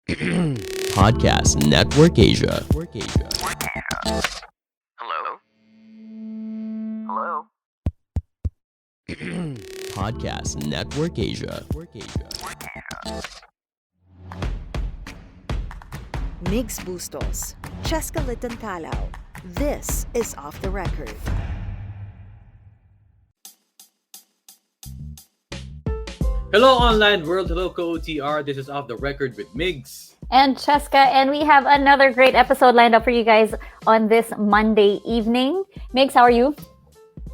Podcast Network Asia. Hello? Hello? Podcast Network Asia. Migs Bustos, Cheska Litan-Calao. This is Off the Record. Hello online world, hello co-OTR. This is Off the Record with Migs. And Cheska, and we have another great episode lined up for you guys on this Monday evening. Migs, how are you?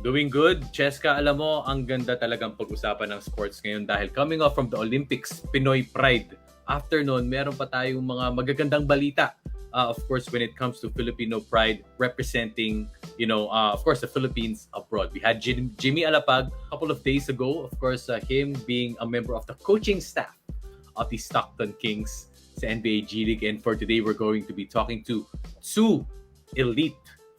Doing good. Cheska, alam mo, ang ganda talagang pag-usapan ng sports ngayon dahil coming off from the Olympics, Pinoy Pride. After nun, meron pa tayong mga magagandang balita. Of course, when it comes to Filipino pride representing, of course, the Philippines abroad. We had Jimmy Alapag a couple of days ago. Of course, him being a member of the coaching staff of the Stockton Kings sa NBA G League. And for today, we're going to be talking to two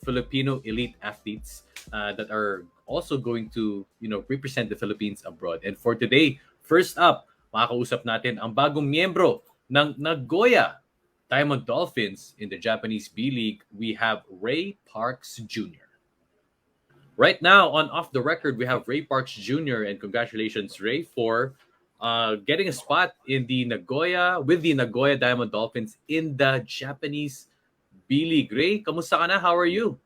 Filipino elite athletes that are also going to, represent the Philippines abroad. And for today, first up, makakausap natin ang bagong miyembro ng Nagoya Diamond Dolphins in the Japanese B-League. We have Ray Parks Jr. Right now, on Off the Record, we have Ray Parks Jr. And congratulations, Ray, for getting a spot in the with the Nagoya Diamond Dolphins in the Japanese B-League. Ray, kamusta ka na? How are you?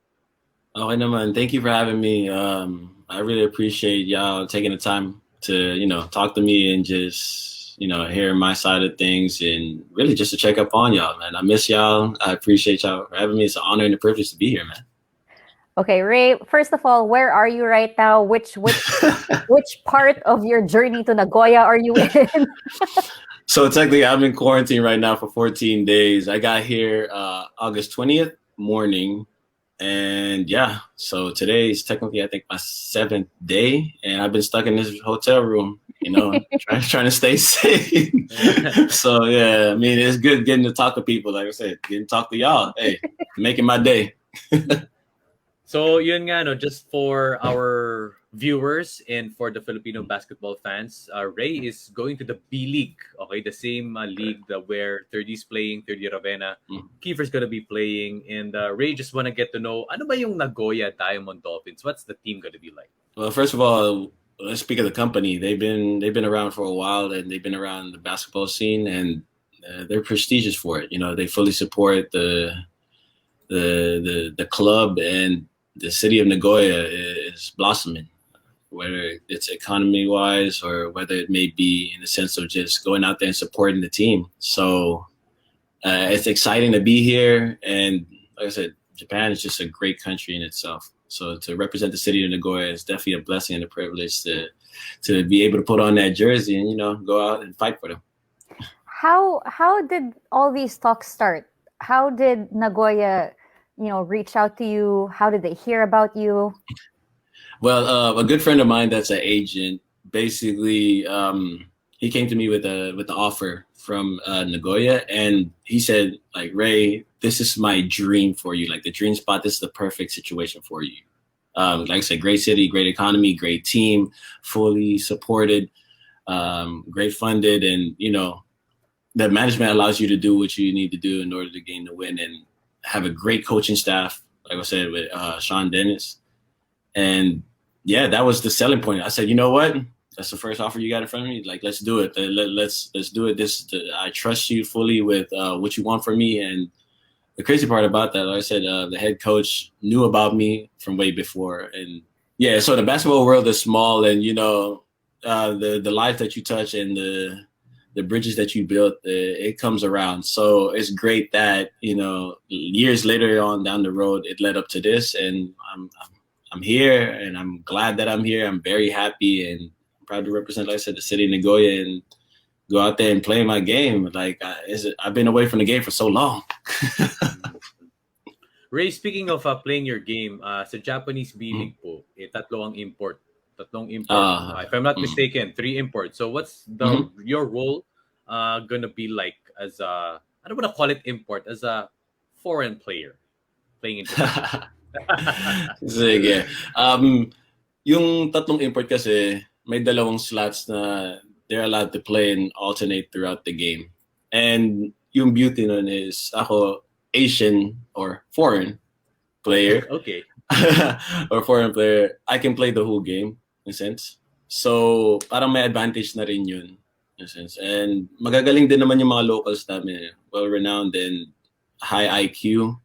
Okay naman. Thank you for having me. I really appreciate y'all taking the time to, talk to me and just, hear my side of things and really just to check up on y'all, man. I miss y'all. I appreciate y'all for having me. It's an honor and a privilege to be here, man. Okay, Ray, first of all, where are you right now? Which part of your journey to Nagoya are you in? So technically, I'm in quarantine right now for 14 days. I got here August 20th morning. And yeah, so today is technically, I think, my 7th day. And I've been stuck in this hotel room, trying to stay safe. So yeah, I mean, it's good getting to talk to people. Like I said, getting to talk to y'all. Hey, making my day. So yun nga, just for our viewers and for the Filipino basketball fans, Ray is going to the B-League, okay? The same league where 30's playing, 30 Ravenna. Kiefer's gonna be playing. And Ray just wanna get to know, ano ba yung Nagoya Diamond Dolphins? What's the team gonna be like? Well, first of all, let's speak of the company. They've been around for a while, and they've been around the basketball scene, and they're prestigious for it. They fully support the club, and the city of Nagoya is blossoming, whether it's economy-wise or whether it may be in the sense of just going out there and supporting the team. So it's exciting to be here. And like I said, Japan is just a great country in itself. So to represent the city of Nagoya is definitely a blessing and a privilege to be able to put on that jersey and, go out and fight for them. How did all these talks start? How did Nagoya reach out to you? How did they hear about you? Well, a good friend of mine that's an agent, basically, he came to me with the offer from Nagoya, and he said, like, Ray, this is my dream for you, like the dream spot. This is the perfect situation for you. Like I said, great city, great economy, great team, fully supported, great funded, and the management allows you to do what you need to do in order to gain the win, and have a great coaching staff, like I said, with Sean Dennis. And yeah, that was the selling point. I said, you know what? That's the first offer you got in front of me. Like, let's do it. Let's do it. I trust you fully with what you want from me. And the crazy part about that, like I said, the head coach knew about me from way before. And yeah, so the basketball world is small, and the life that you touch and the bridges that you built, it comes around. So it's great that, years later on down the road, it led up to this, and I'm here, and I'm glad that I'm here. I'm very happy and proud to represent, like I said, the city of Nagoya and go out there and play my game. Like, I've been away from the game for so long. Ray, speaking of playing your game, sa Japanese B-League po, tatlong import. If I'm not mistaken, 3 imports. So what's your role gonna be like as a, I don't want to call it import, as a foreign player playing in Japan? Sige. Yung tatlong import kasi, may dalawang slots na they're allowed to play and alternate throughout the game. And yung beauty nun is ako Asian or foreign player Okay. or foreign player, I can play the whole game in a sense. So parang may advantage na rin yun in a sense. And magagaling din naman yung mga locals namin, well-renowned and high IQ.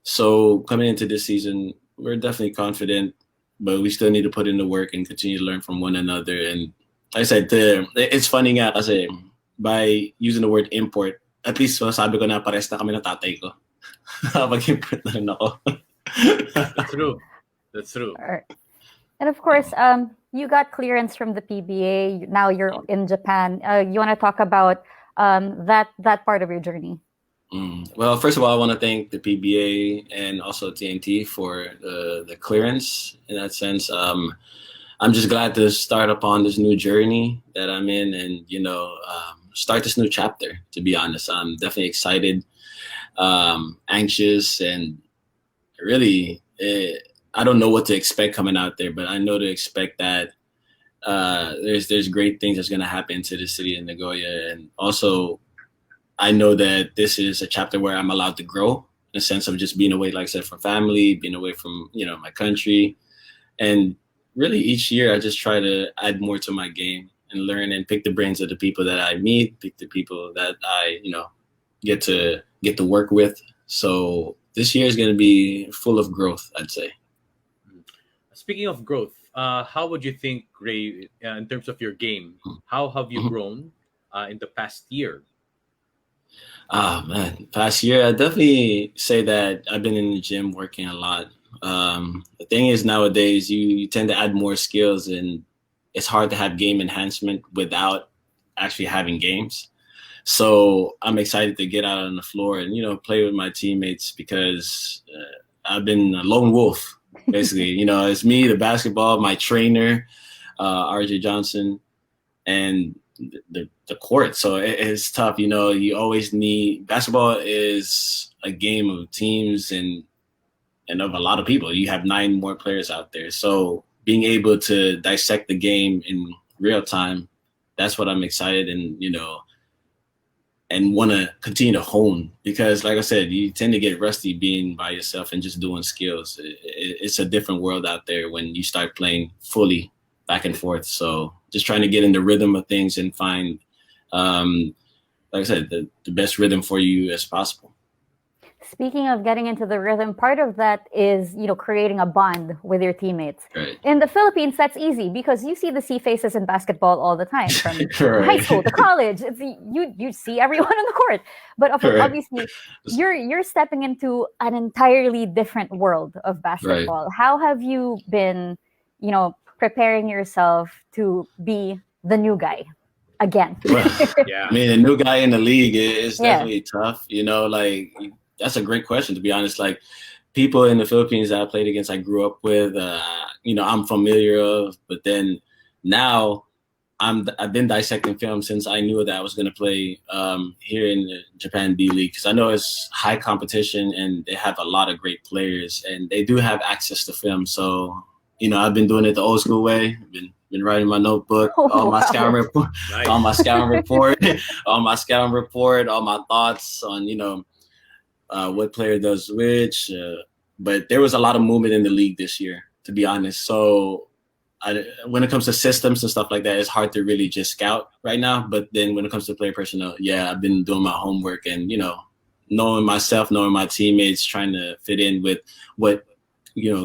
So coming into this season, we're definitely confident, but we still need to put in the work and continue to learn from one another. And like I said, it's funny nga kasi by using the word import, at least sabi ko na pares na kami ng tatay ko. Pag-import na rin ako. That's true. That's true. All right. And of course, you got clearance from the PBA. Now you're in Japan. You want to talk about that part of your journey? Well, first of all, I want to thank the PBA and also TNT for the clearance in that sense. I'm just glad to start upon this new journey that I'm in and, start this new chapter, to be honest. I'm definitely excited, anxious, and really, I don't know what to expect coming out there, but I know to expect that there's great things that's going to happen to the city of Nagoya. And also, I know that this is a chapter where I'm allowed to grow in the sense of just being away, like I said, from family, being away from, my country. And really each year I just try to add more to my game and learn and pick the brains of the people that I meet, pick the people that I, get to work with. So this year is going to be full of growth, I'd say. Speaking of growth, how would you think, Ray, in terms of your game, how have you grown in the past year? Man, past year, I definitely say that I've been in the gym working a lot. The thing is nowadays you tend to add more skills and it's hard to have game enhancement without actually having games. So I'm excited to get out on the floor and, play with my teammates because I've been a lone wolf, basically. It's me, the basketball, my trainer, RJ Johnson, and the court. So it's tough. You always need, basketball is a game of teams and of a lot of people. You have 9 more players out there. So being able to dissect the game in real time, that's what I'm excited and want to continue to hone, because like I said, you tend to get rusty being by yourself and just doing skills. It's a different world out there when you start playing fully back and forth. So just trying to get in the rhythm of things and find, like I said, the best rhythm for you as possible. Speaking of getting into the rhythm, part of that is, creating a bond with your teammates. Right. In the Philippines, that's easy because you see the C faces in basketball all the time, from Right. high school to college. It's, you see everyone on the court. But obviously, you're stepping into an entirely different world of basketball. Right. How have you been, preparing yourself to be the new guy again? Yeah. I mean, a new guy in the league is definitely tough. That's a great question, to be honest. Like, people in the Philippines that I played against, I grew up with, I'm familiar of, but then now I've been dissecting film since I knew that I was going to play here in the Japan B League, because I know it's high competition and they have a lot of great players and they do have access to film. So, I've been doing it the old school way. Been writing my notebook, all my scouting report, Nice. all my scouting report, all my thoughts on, what player does which. But there was a lot of movement in the league this year, to be honest. So when it comes to systems and stuff like that, it's hard to really just scout right now. But then when it comes to player personnel, I've been doing my homework and, knowing myself, knowing my teammates, trying to fit in with what,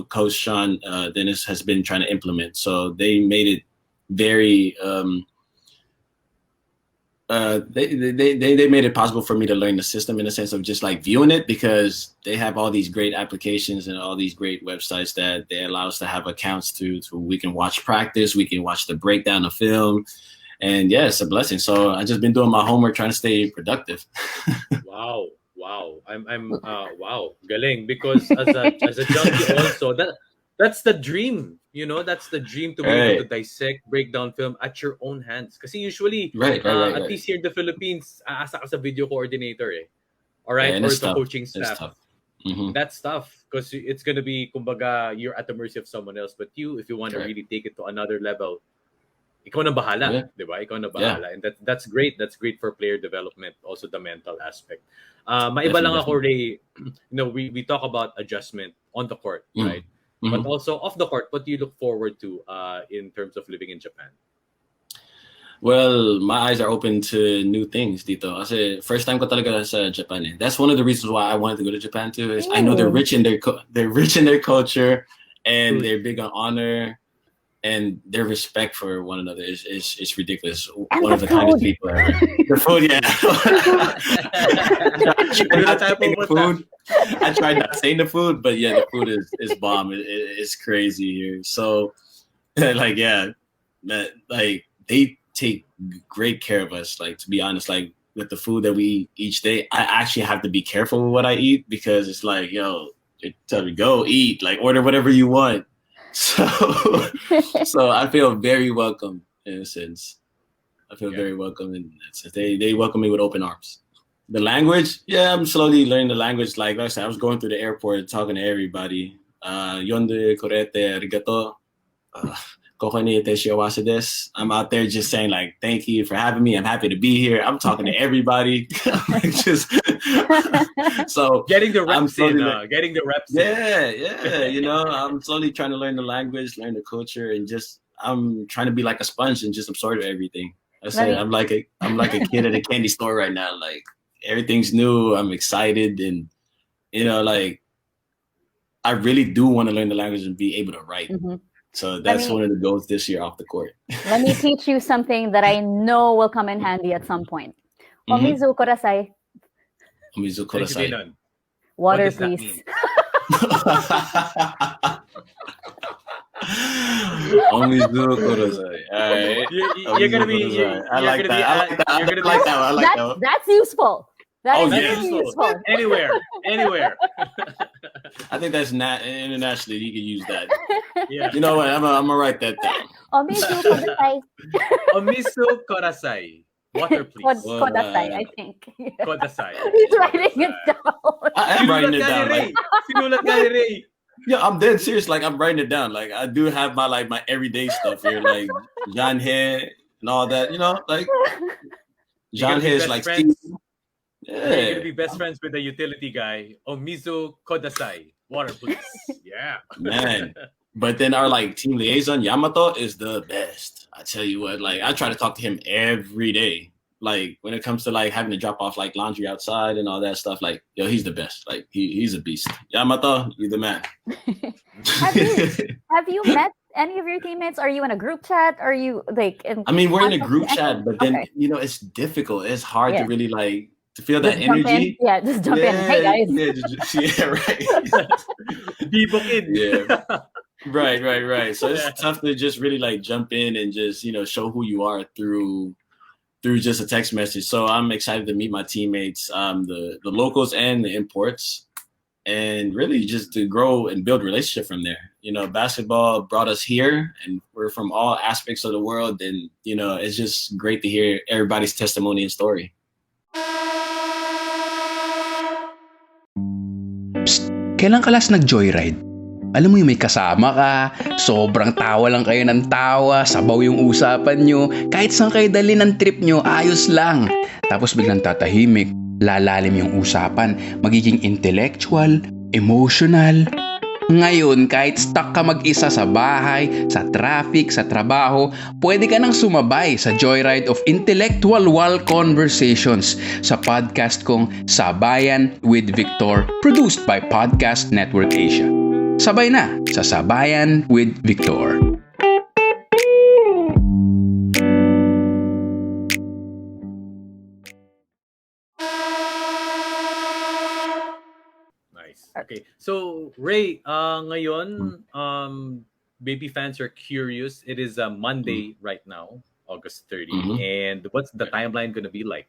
Coach Sean Dennis has been trying to implement. So they made it very they made it possible for me to learn the system in the sense of just like viewing it, because they have all these great applications and all these great websites that they allow us to have accounts to we can watch practice, we can watch the breakdown of film, and it's a blessing. So I just been doing my homework, trying to stay productive. Wow. I'm wow, galing, because as a junkie also, that's the dream. That's the dream, to be able to dissect, break down film at your own hands. Kasi usually, at least here in the Philippines, aasa ka sa video coordinator All right, or the coaching staff. That's tough because it's gonna be, kumbaga, you're at the mercy of someone else. But if you want to really take it to another level, ikaw na bahala, Yeah. di ba? Ikaw na bahala. And that's great. That's great for player development, also the mental aspect. Maiba lang ako, Ray. We talk about adjustment on the court, right? But also off the court, what do you look forward to in terms of living in Japan? Well, my eyes are open to new things dito. Kasi first time ko talaga sa Japan. Eh. That's one of the reasons why I wanted to go to Japan too. Is I know they're rich in their culture, and they're big on honor, and their respect for one another is ridiculous. And one of the kindest people ever. The food, yeah. I tried not saying the food, but yeah, the food is bomb. It's crazy here. So, like, yeah, like they take great care of us. Like, to be honest, like with the food that we eat each day, I actually have to be careful with what I eat because it's like, yo, they tell me go eat, like order whatever you want. So I feel very welcome in a sense. I feel very welcome in that sense. They welcome me with open arms. The language, yeah, I'm slowly learning the language. Like I said, I was going through the airport talking to everybody. Yonde, korete, arigato. I'm out there just saying like, thank you for having me. I'm happy to be here. I'm talking to everybody. So getting the reps getting the reps in. I'm slowly trying to learn the language, learn the culture, and just I'm trying to be like a sponge and just absorb everything. I say I'm like a kid at a candy store right now. Like everything's new. I'm excited, and like I really do want to learn the language and be able to write. So that's one of the goals this year off the court. Let me teach you something that I know will come in handy at some point. Omizu korasai. Omizu korasai. Water, please. Omizu korasai. All right. You're gonna be. I like that. That's useful. That is useful. Anywhere. I think that's not internationally. You can use that. Yeah. You know what? I'm gonna write that down. Omizu korasai. Omizu korasai. Water, please. Kodasai, I think. Kodasai. He's writing it down. I am writing it down. Sinulat ka ni Ray. Yeah, I'm dead serious. Like I'm writing it down. Like I do have my everyday stuff here, like John Hair and all that. Like John Hair is like Steve. Yeah. You're gonna be best friends with the utility guy. Omizu kodasai. Water, please. Yeah. Man. But then our like team liaison, Yamato, is the best. I tell you what, like I try to talk to him every day. Like when it comes to like having to drop off like laundry outside and all that stuff, like yo, he's the best. Like he's a beast. Yamato, you're the man. Have you met any of your teammates? Are you in a group chat? Are you like we're in a group chat, but then it's difficult. It's hard to really like to feel that energy. Just jump in. Hey guys. Right. Be booking. Yeah. Right. So it's tough to just really like jump in and just show who you are through just a text message. So I'm excited to meet my teammates, the locals and the imports, and really just to grow and build relationship from there. Basketball brought us here, and we're from all aspects of the world, and it's just great to hear everybody's testimony and story. Psst, kailan ka last nag-joyride? Alam mo yung may kasama ka, sobrang tawa lang kayo ng tawa, sabaw yung usapan nyo, kahit saan kayo dali ng trip nyo, ayos lang. Tapos biglang tatahimik, lalalim yung usapan, magiging intellectual, emotional. Ngayon, kahit stuck ka mag-isa sa bahay, sa traffic, sa trabaho, pwede ka nang sumabay sa joyride of intellectual wall conversations sa podcast kong Sabayan with Victor, produced by Podcast Network Asia. Sabay na sa Sabayan with Victor. Nice. Okay. So, Ray, ngayon, baby fans are curious. It is a Monday right now, August 30. And what's the timeline going to be like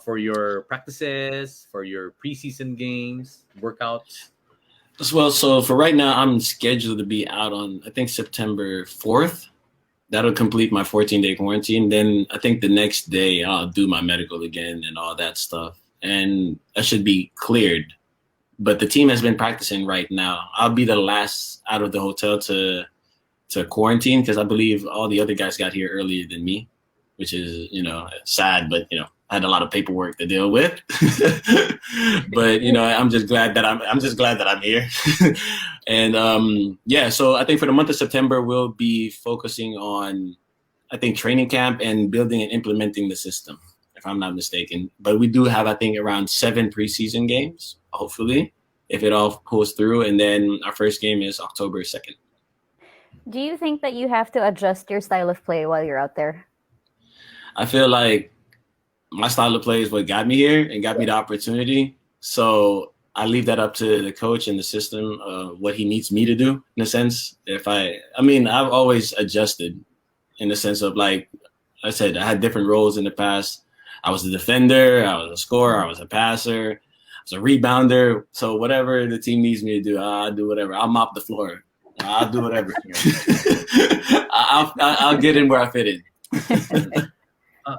for your practices, for your preseason games, workouts? Well, so for right now, I'm scheduled to be out on, I think, September 4th. That'll complete my 14-day quarantine. Then I think the next day I'll do my medical again and all that stuff. And I should be cleared. But the team has been practicing right now. I'll be the last out of the hotel to to quarantine because I believe all the other guys got here earlier than me, which is, sad, but, I had a lot of paperwork to deal with. But, I'm just glad that I'm here. And so I think for the month of September, we'll be focusing on, I think, training camp and building and implementing the system, if I'm not mistaken. But we do have, I think, around 7 preseason games, hopefully, if it all pulls through. And then our first game is October 2nd. Do you think that you have to adjust your style of play while you're out there? I feel like my style of play is what got me here and got me the opportunity. So I leave that up to the coach and the system, what he needs me to do, in a sense. I've always adjusted in the sense of, like I said, I had different roles in the past. I was a defender, I was a scorer, I was a passer, I was a rebounder. So whatever the team needs me to do, I'll do whatever. I'll mop the floor. I'll do whatever. I'll get in where I fit in.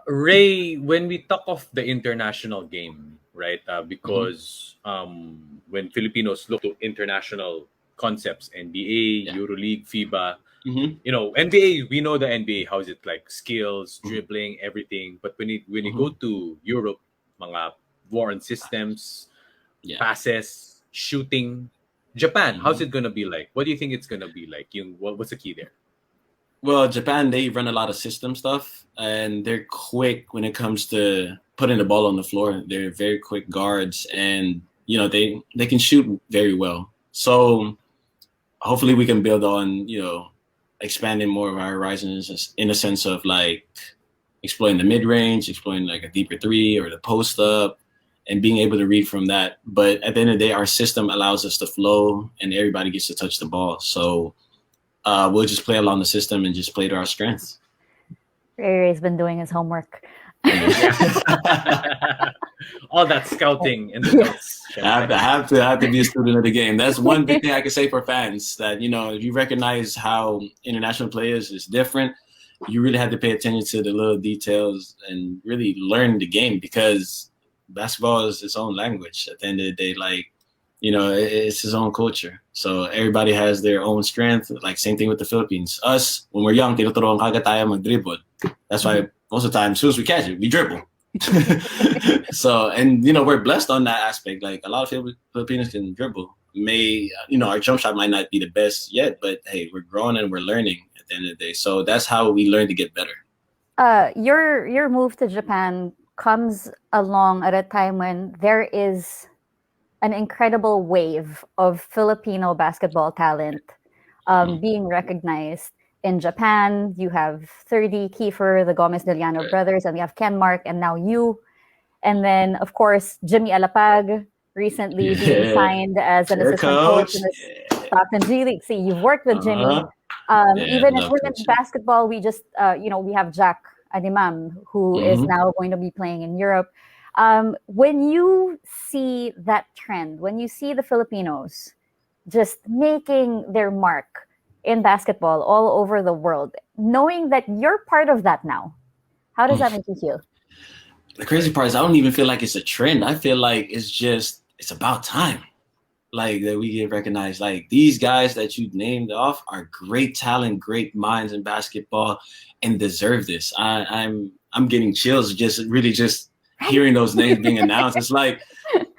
Ray, when we talk of the international game, right? Because when Filipinos look to international concepts, NBA, EuroLeague, FIBA, NBA, we know the NBA. How is it like? Skills, dribbling, everything. But when you go to Europe, mga war on systems, passes, shooting. Japan, how's it gonna be like? What do you think it's gonna be like? What's the key there? Well, Japan, they run a lot of system stuff, and they're quick when it comes to putting the ball on the floor. They're very quick guards, and they can shoot very well. So hopefully we can build on expanding more of our horizons in a sense of like exploring the mid range, exploring like a deeper three or the post up, and being able to read from that. But at the end of the day, our system allows us to flow, and everybody gets to touch the ball. So we'll just play along the system and just play to our strengths. Ray's been doing his homework. All that scouting and the notes. I have to be a student of the game. That's one big thing I can say for fans, that if you recognize how international players is different, you really have to pay attention to the little details and really learn the game, because basketball is its own language. At the end of the day, like, it's his own culture. So everybody has their own strength. Like same thing with the Philippines. Us, when we're young, tinuturuan kagad tayo mag-dribble. That's why most of the time, as soon as we catch it, we dribble. So, and we're blessed on that aspect. Like a lot of Filipinos can dribble. Our jump shot might not be the best yet, but hey, we're growing and we're learning at the end of the day. So that's how we learn to get better. Your move to Japan comes along at a time when there is an incredible wave of Filipino basketball talent being recognized. In Japan, you have 30, Kiefer, the Gomez Deliano brothers, and we have Ken Mark, and now you. And then, of course, Jimmy Alapag, recently being signed as an assistant coach in the Stockton G League. See, you've worked with Jimmy. Even in women's basketball, we just, we have Jack Animam, who is now going to be playing in Europe. When you see that trend, when you see the Filipinos just making their mark in basketball all over the world, knowing that you're part of that now, how does that make you feel? The crazy part is I don't even feel like it's a trend. I feel like it's about time, like, that we get recognized. Like, these guys that you named off are great talent, great minds in basketball, and deserve this. I'm getting chills just hearing those names being announced. It's like,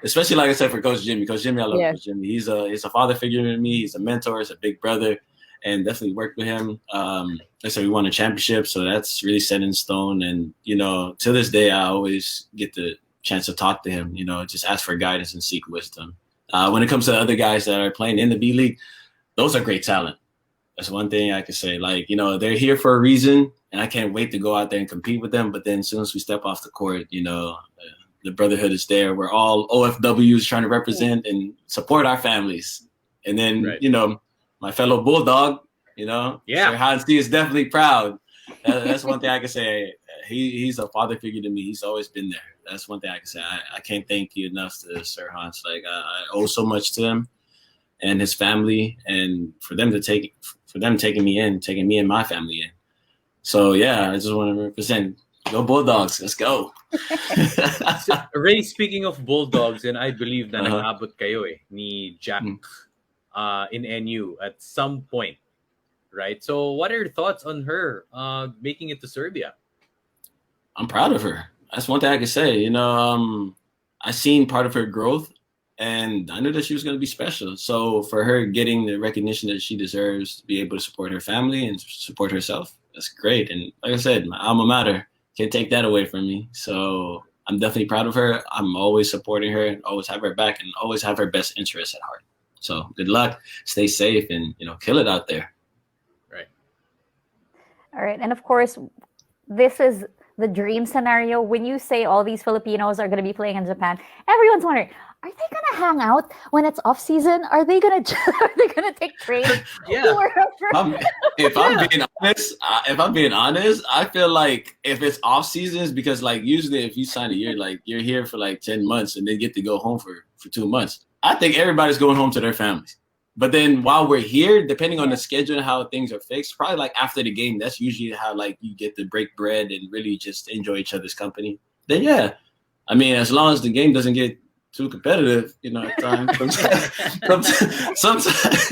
especially like I said, for Coach Jimmy. Coach Jimmy, I love Coach Jimmy. He's a father figure to me. He's a mentor. He's a big brother, and definitely worked with him. Like I said, we won a championship, so that's really set in stone. And to this day, I always get the chance to talk to him. Just ask for guidance and seek wisdom. When it comes to other guys that are playing in the B League, those are great talent. That's one thing I can say. Like, they're here for a reason, and I can't wait to go out there and compete with them. But then as soon as we step off the court, the brotherhood is there. We're all OFWs trying to represent and support our families. And then, my fellow Bulldog, Sir Hans C is definitely proud. That's one thing I can say. He's a father figure to me. He's always been there. That's one thing I can say. I can't thank you enough to Sir Hans. Like, I owe so much to him and his family, and for them taking me and my family in. So I just want to represent. Go Bulldogs, let's go. So, Ray, speaking of Bulldogs, and I believe na nag-abot kayo ni Jack in NU at some point, right? So what are your thoughts on her making it to Serbia? I'm proud of her. That's one thing I can say. I seen part of her growth, and I knew that she was going to be special. So for her getting the recognition that she deserves to be able to support her family and support herself, that's great. And like I said, my alma mater can't take that away from me. So I'm definitely proud of her. I'm always supporting her and always have her back and always have her best interests at heart. So good luck, stay safe, and kill it out there. Right. All right. And of course, this is the dream scenario. When you say all these Filipinos are going to be playing in Japan, everyone's wondering, are they going to hang out when it's off season? Are they going to take trains? Yeah. If I'm being honest, I feel like if it's off seasons, because like usually if you sign a year, like you're here for like 10 months and then get to go home for 2 months. I think everybody's going home to their families. But then while we're here, depending on the schedule and how things are fixed, probably like after the game, that's usually how like you get to break bread and really just enjoy each other's company. Then yeah, I mean, as long as the game doesn't get too competitive, at times. Sometimes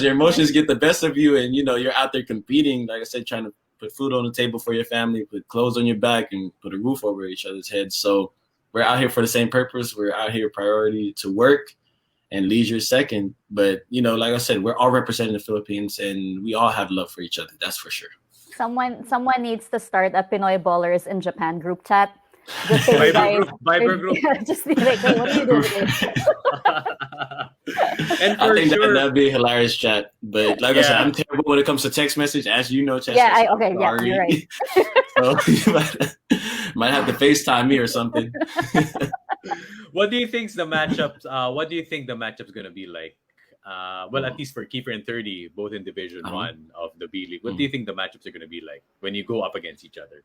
your emotions get the best of you, and you're out there competing. Like I said, trying to put food on the table for your family, put clothes on your back, and put a roof over each other's heads. So we're out here for the same purpose. We're out here priority to work. And leisure second. But, like I said, we're all representing the Philippines and we all have love for each other. That's for sure. Someone needs to start a Pinoy Ballers in Japan group chat. Just say, Viber group. Just be like, hey, what are you doing today? And I think sure, that'd be a hilarious chat. But like I said, I'm terrible when it comes to text message, as you know, Chester. Yeah, you're right. So you might have to FaceTime me or something. what do you think the matchups? What do you think the matchup's gonna be like? Well, at least for Keeper and 30, both in Division 1 of the B League. What do you think the matchups are gonna be like when you go up against each other?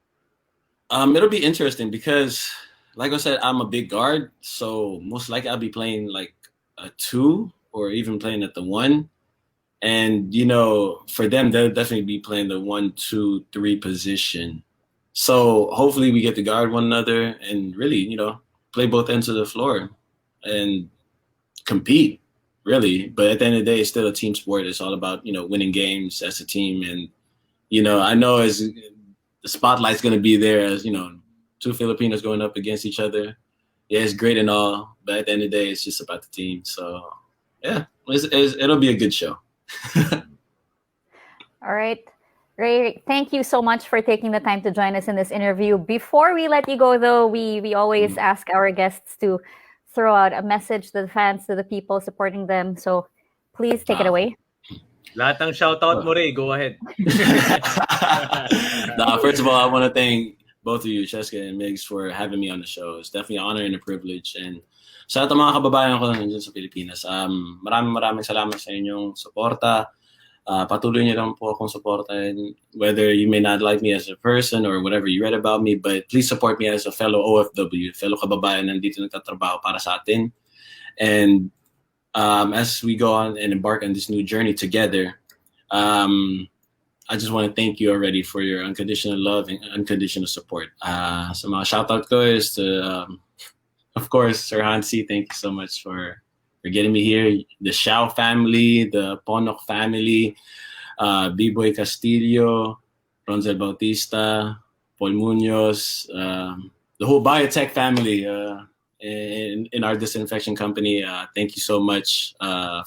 It'll be interesting because, like I said, I'm a big guard, so most likely I'll be playing like a 2 or even playing at the 1. And for them, they'll definitely be playing the 1, 2, 3 position. So hopefully we get to guard one another and really, play both ends of the floor and compete, really. But at the end of the day, it's still a team sport. It's all about, winning games as a team. And, I know as the spotlight's going to be there as, 2 Filipinos going up against each other. Yeah, it's great and all. But at the end of the day, it's just about the team. So, yeah, it'll be a good show. All right. Ray, thank you so much for taking the time to join us in this interview. Before we let you go, though, we always ask our guests to throw out a message to the fans, to the people supporting them. So please take it away. Lahat ng shoutout mo, Ray. Go ahead. First of all, I want to thank both of you, Cheska and Migs, for having me on the show. It's definitely an honor and a privilege. And sa lahat ng mga kababayan ko nandiyan sa Pilipinas, maraming salamat sa inyong suporta. Patuloy niyo lang po akong supportan, whether you may not like me as a person or whatever you read about me, but please support me as a fellow OFW, fellow kababayan nandito nagtatrabaho para sa atin. And as we go on and embark on this new journey together, I just want to thank you already for your unconditional love and unconditional support. So mga shoutout ko is to, of course, Sir Hansi, thank you so much for getting me here. The Xiao family, the Ponok family, B-Boy Castillo, Ronzel Bautista, Paul Munoz, the whole biotech family in our disinfection company. Thank you so much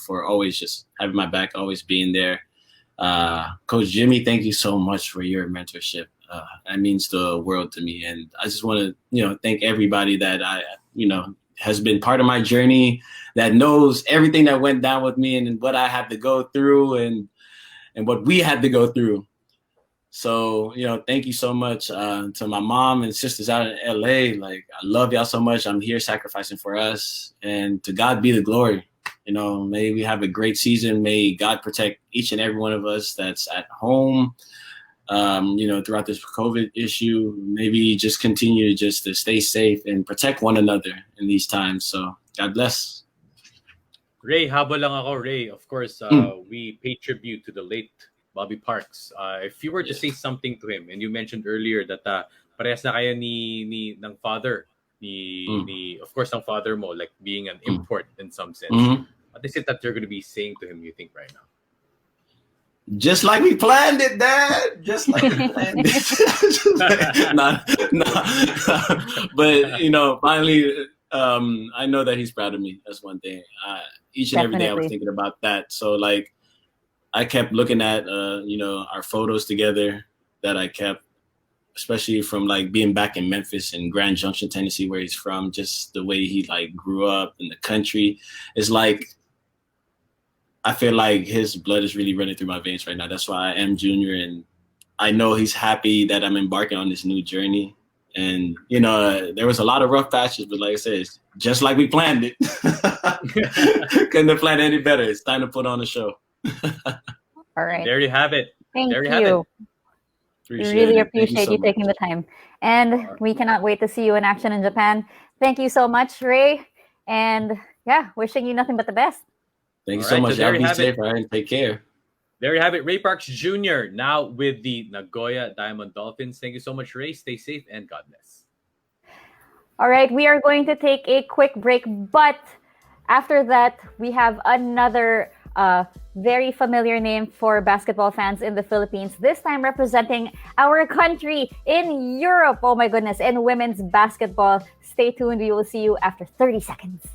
for always just having my back, always being there. Coach Jimmy, thank you so much for your mentorship. That means the world to me. And I just want to, thank everybody that has been part of my journey, that knows everything that went down with me and what I had to go through and what we had to go through. So, thank you so much to my mom and sisters out in LA. Like, I love y'all so much. I'm here sacrificing for us, and to God be the glory. May we have a great season. May God protect each and every one of us that's at home, throughout this COVID issue. Maybe just continue just to stay safe and protect one another in these times. So God bless. Ray, habol lang ako, Ray. Of course, we pay tribute to the late Bobby Parks. If you were to say something to him, and you mentioned earlier that parehas na kayo ng father, of course, ng father mo, like being an import in some sense. What is it that you're going to be saying to him, you think, right now? Just like we planned it, Dad. Just like we planned it. But finally, I know that he's proud of me. That's one thing. Each and every day I was thinking about that. So like, I kept looking at our photos together that I kept, especially from like being back in Memphis and Grand Junction, Tennessee, where he's from. Just the way he like grew up in the country. It's like, I feel like his blood is really running through my veins right now. That's why I am Junior, and I know he's happy that I'm embarking on this new journey. And there was a lot of rough patches, but like I said, it's just like we planned it. Couldn't have planned any better. It's time to put on a show. All right. There you have it. Thank there you. Really appreciate you so taking the time. And we cannot wait to see you in action in Japan. Thank you so much, Ray. And wishing you nothing but the best. Thank you so much. Y'all be safe, and take care. There you have it. Ray Parks Jr. now with the Nagoya Diamond Dolphins. Thank you so much, Ray. Stay safe and God bless. All right, we are going to take a quick break, but after that, we have another very familiar name for basketball fans in the Philippines, this time representing our country in Europe. Oh my goodness, in women's basketball. Stay tuned. We will see you after 30 seconds.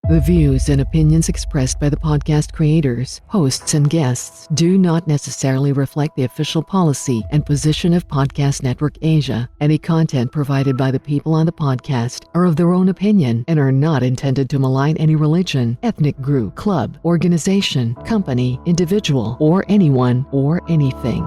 The views and opinions expressed by the podcast creators, hosts, and guests do not necessarily reflect the official policy and position of Podcast Network Asia. Any content provided by the people on the podcast are of their own opinion and are not intended to malign any religion, ethnic group, club, organization, company, individual, or anyone or anything.